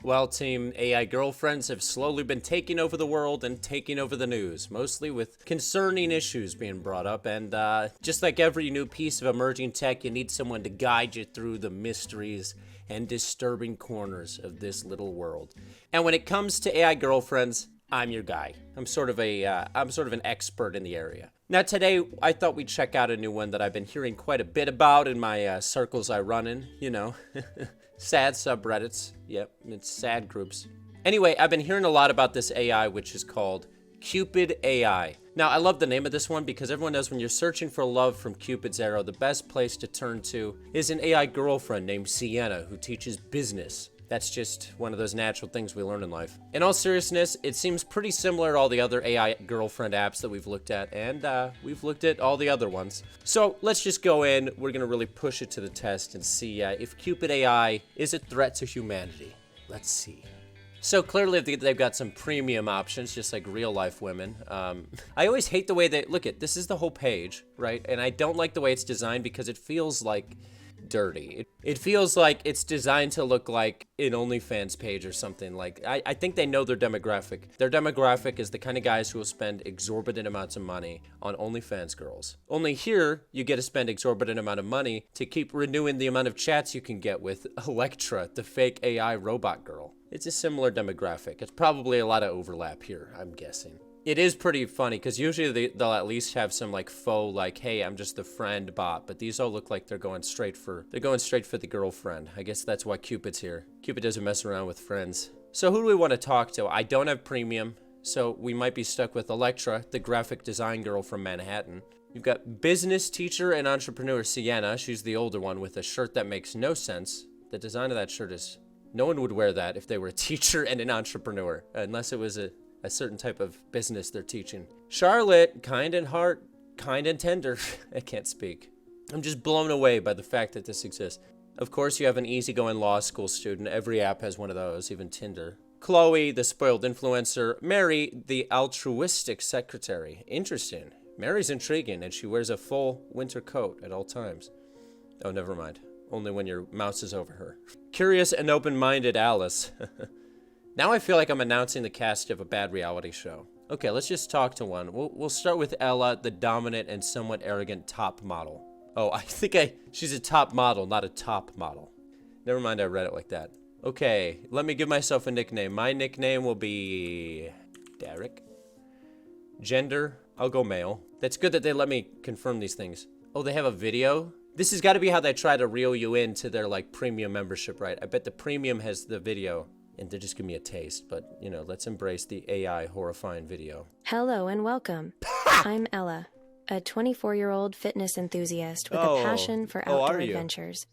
While Team AI girlfriends have slowly been taking over the world and taking over the news, mostly with concerning issues being brought up. And just like every new piece of emerging tech, you need someone to guide you through the mysteries and disturbing corners of this little world. And when it comes to AI girlfriends, I'm your guy. I'm sort of an expert in the area. Now today, I thought we'd check out a new one that I've been hearing quite a bit about in my circles I run in, you know. Sad subreddits. Yep, it's sad groups. Anyway, I've been hearing a lot about this AI, which is called Kupid AI. Now, I love the name of this one because everyone knows when you're searching for love from Cupid's arrow, the best place to turn to is an AI girlfriend named Sienna who teaches business. That's just one of those natural things we learn in life. In all seriousness, it seems pretty similar to all the other AI girlfriend apps that we've looked at, and we've looked at all the other ones. So let's just go in. We're gonna really push it to the test and see if Kupid AI is a threat to humanity. Let's see. So clearly they've got some premium options, just like real life women. I always hate the way they, look at, this is the whole page, right? And I don't like the way it's designed because it feels like dirty. It feels like it's designed to look like an OnlyFans page or something. Like, I think they know their demographic. Their demographic is the kind of guys who will spend exorbitant amounts of money on OnlyFans girls. Only here, you get to spend exorbitant amount of money to keep renewing the amount of chats you can get with Electra, the fake AI robot girl. It's a similar demographic. It's probably a lot of overlap here, I'm guessing. It is pretty funny because usually they'll at least have some like faux, like, hey, I'm just the friend bot, but these all look like they're going straight for the girlfriend. I guess that's why Cupid's here. Cupid doesn't mess around with friends. So who do we want to talk to? I don't have premium, so we might be stuck with Electra, the graphic design girl from Manhattan. You've got business teacher and entrepreneur Sienna. She's the older one with a shirt that makes no sense. The design of that shirt is, no one would wear that if they were a teacher and an entrepreneur, unless it was a certain type of business they're teaching. Charlotte, kind in heart, kind and tender. I can't speak. I'm just blown away by the fact that this exists. Of course, you have an easygoing law school student. Every app has one of those, even Tinder. Chloe, the spoiled influencer. Mary, the altruistic secretary. Interesting. Mary's intriguing, and she wears a full winter coat at all times. Oh, never mind. Only when your mouse is over her. Curious and open-minded Alice. Now I feel like I'm announcing the cast of a bad reality show. Okay, let's just talk to one. We'll start with Ella, the dominant and somewhat arrogant top model. Oh, she's a top model, not a top model. Never mind, I read it like that. Okay, let me give myself a nickname. My nickname will be Derek. Gender, I'll go male. That's good that they let me confirm these things. Oh, they have a video? This has got to be how they try to reel you into their like premium membership, right? I bet the premium has the video. And they're just giving me a taste, but, you know, let's embrace the AI horrifying video. Hello and welcome. I'm Ella, a 24-year-old fitness enthusiast with a passion for outdoor adventures.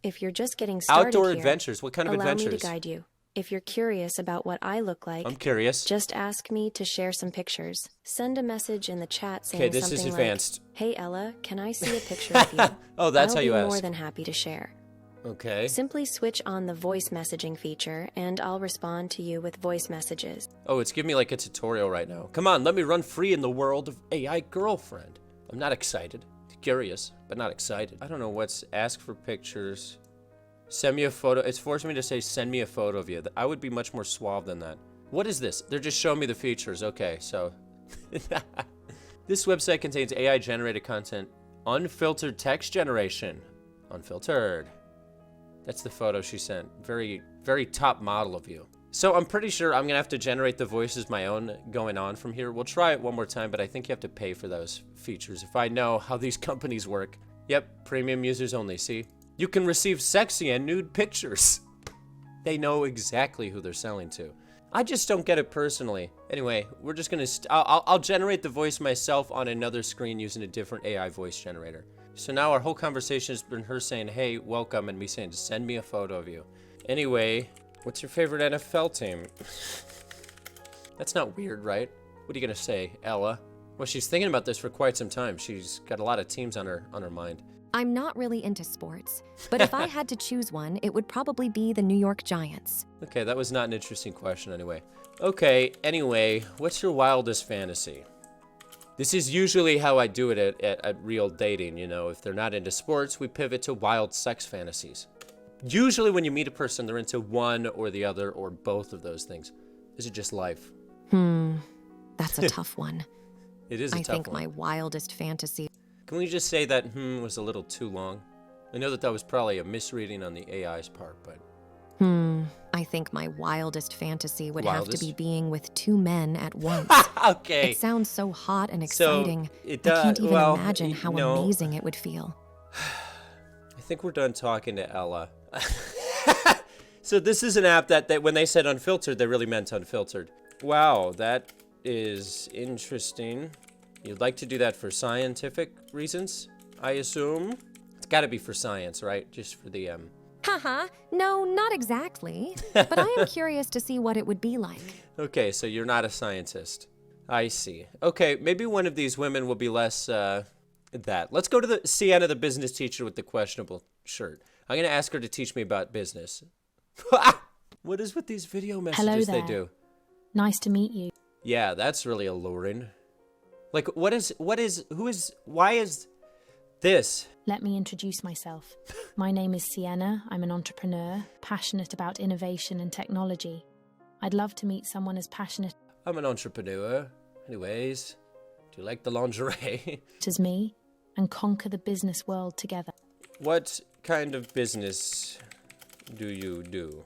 If you're just getting started Outdoor adventures? What kind of adventures? Allow me to guide you. If you're curious about what I look like, I'm curious. Just ask me to share some pictures. Send a message in the chat saying this something is advanced. like, hey Ella, can I see a picture of you? Oh, that's how you ask. I'll be more than happy to share. Okay. Simply switch on the voice messaging feature, and I'll respond to you with voice messages. Oh, it's giving me like a tutorial right now. Come on, let me run free in the world of AI girlfriend. I'm not excited. Curious, but not excited. I don't know what's ask for pictures. Send me a photo. It's forcing me to say send me a photo of you. I would be much more suave than that. What is this? They're just showing me the features. Okay, so. This website contains AI-generated content. Unfiltered text generation. Unfiltered. That's the photo she sent. Very, very top model of you. So I'm pretty sure I'm gonna have to generate the voices my own going on from here. We'll try it one more time, but I think you have to pay for those features if I know how these companies work. Yep, premium users only, see? You can receive sexy and nude pictures. They know exactly who they're selling to. I just don't get it personally. Anyway, we're just gonna, I'll generate the voice myself on another screen using a different AI voice generator. So now our whole conversation has been her saying, hey, welcome, and me saying, send me a photo of you. Anyway, what's your favorite NFL team? That's not weird, right? What are you gonna say, Ella? Well, she's thinking about this for quite some time. She's got a lot of teams on her mind. I'm not really into sports, but if I had to choose one, it would probably be the New York Giants. Okay, that was not an interesting question anyway. Okay, anyway, what's your wildest fantasy? This is usually how I do it at real dating, you know. If they're not into sports, we pivot to wild sex fantasies. Usually when you meet a person, they're into one or the other or both of those things. Is it just life? That's a tough one. It is a I tough think one. my wildest fantasy. Can we just say that was a little too long? I know that was probably a misreading on the AI's part, but... I think my wildest fantasy would have to Wildest? be being with two men at once. Okay. It sounds so hot and So, exciting. it I does- can't even well, imagine how no. amazing it would feel. I think we're done talking to Ella. So this is an app that when they said unfiltered, they really meant unfiltered. Wow, that is interesting. You'd like to do that for scientific reasons, I assume? It's gotta be for science, right? Just for the, Haha, no, not exactly. But I am curious to see what it would be like. Okay, so you're not a scientist. I see. Okay, maybe one of these women will be less, that. Let's go to the Sienna, the business teacher with the questionable shirt. I'm gonna ask her to teach me about business. What is with these video messages they do? Nice to meet you. Yeah, that's really alluring. Like, why is this? Let me introduce myself. My name is Sienna. I'm an entrepreneur, passionate about innovation and technology. I'd love to meet someone as passionate I'm an entrepreneur. Anyways, do you like the lingerie? as me and conquer the business world together. What kind of business do you do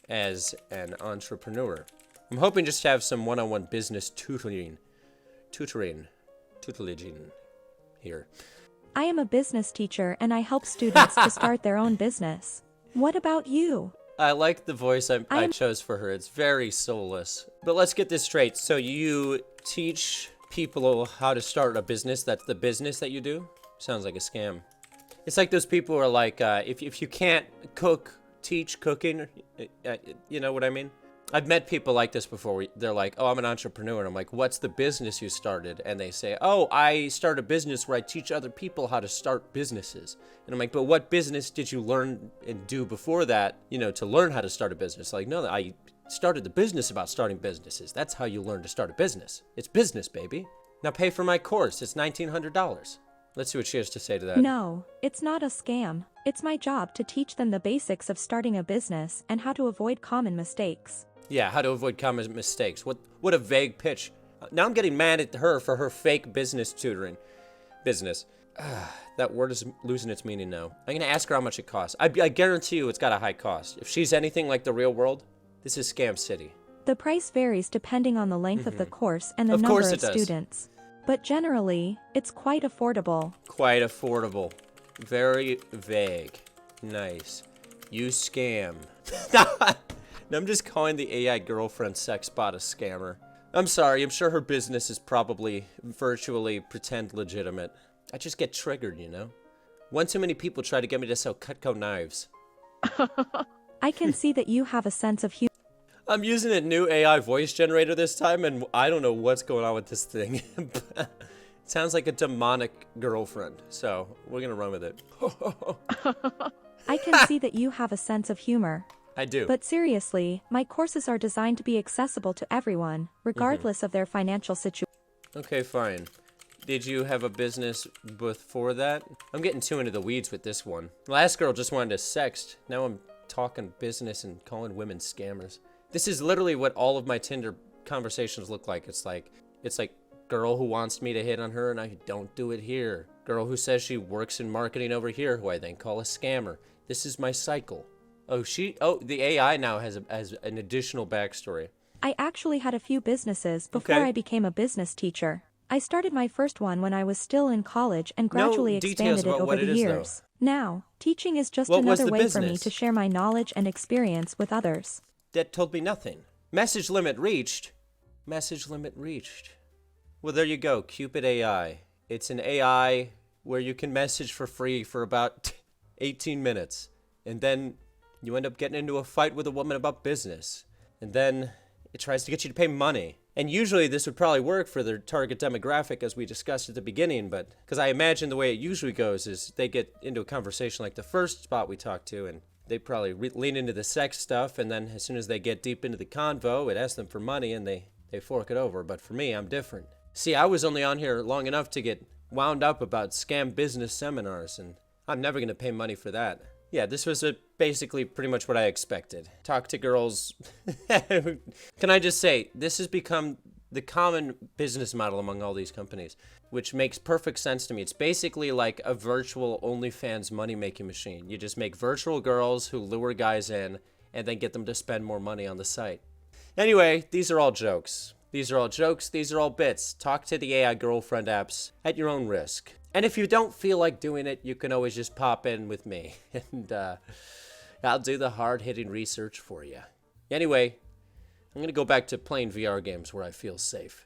as an entrepreneur? I'm hoping just to have some one-on-one business tutoring here. I am a business teacher and I help students to start their own business. What about you? I like the voice I chose for her. It's very soulless. But let's get this straight. So you teach people how to start a business. That's the business that you do? Sounds like a scam. It's like those people who are like, if you can't cook, teach cooking. You know what I mean? I've met people like this before. They're like, oh, I'm an entrepreneur. And I'm like, what's the business you started? And they say, oh, I start a business where I teach other people how to start businesses. And I'm like, but what business did you learn and do before that, to learn how to start a business? Like, no, I started the business about starting businesses. That's how you learn to start a business. It's business, baby. Now pay for my course. It's $1,900. Let's see what she has to say to that. No, it's not a scam. It's my job to teach them the basics of starting a business and how to avoid common mistakes. Yeah, how to avoid common mistakes. What a vague pitch. Now I'm getting mad at her for her fake business tutoring. Business. That word is losing its meaning now. I'm going to ask her how much it costs. I guarantee you it's got a high cost. If she's anything like the real world, this is Scam City. The price varies depending on the length of the course and the number of students. But generally, it's quite affordable. Quite affordable. Very vague. Nice. You scam. No, I'm just calling the AI girlfriend sex bot a scammer. I'm sorry, I'm sure her business is probably virtually pretend legitimate. I just get triggered, One too many people try to get me to sell Cutco knives. I can see that you have a sense of humor. I'm using a new AI voice generator this time, and I don't know what's going on with this thing. It sounds like a demonic girlfriend, so we're gonna run with it. I can see that you have a sense of humor. I do. But seriously, my courses are designed to be accessible to everyone, regardless of their financial situation. Okay, fine. Did you have a business before that? I'm getting too into the weeds with this one. Last girl just wanted to sext. Now I'm talking business and calling women scammers. This is literally what all of my Tinder conversations look like. It's like girl who wants me to hit on her and I don't do it here. Girl who says she works in marketing over here who I then call a scammer. This is my cycle. The AI now has an additional backstory. I actually had a few businesses before I became a business teacher. I started my first one when I was still in college and gradually expanded it over the years. Now, teaching is just another way for me to share my knowledge and experience with others. That told me nothing. Message limit reached. Message limit reached. Well, there you go, Cupid AI. It's an AI where you can message for free for about 18 minutes. And then you end up getting into a fight with a woman about business. And then it tries to get you to pay money. And usually this would probably work for their target demographic as we discussed at the beginning, but because I imagine the way it usually goes is they get into a conversation like the first spot we talked to, and they probably lean into the sex stuff, and then as soon as they get deep into the convo, it asks them for money and they fork it over. But for me, I'm different. See, I was only on here long enough to get wound up about scam business seminars, and I'm never going to pay money for that. Yeah, this was basically pretty much what I expected. Talk to girls. Can I just say, this has become the common business model among all these companies, which makes perfect sense to me. It's basically like a virtual OnlyFans money-making machine. You just make virtual girls who lure guys in and then get them to spend more money on the site. Anyway, these are all jokes. These are all jokes. These are all bits. Talk to the AI girlfriend apps at your own risk. And if you don't feel like doing it, you can always just pop in with me. And I'll do the hard-hitting research for you. Anyway, I'm going to go back to playing VR games where I feel safe.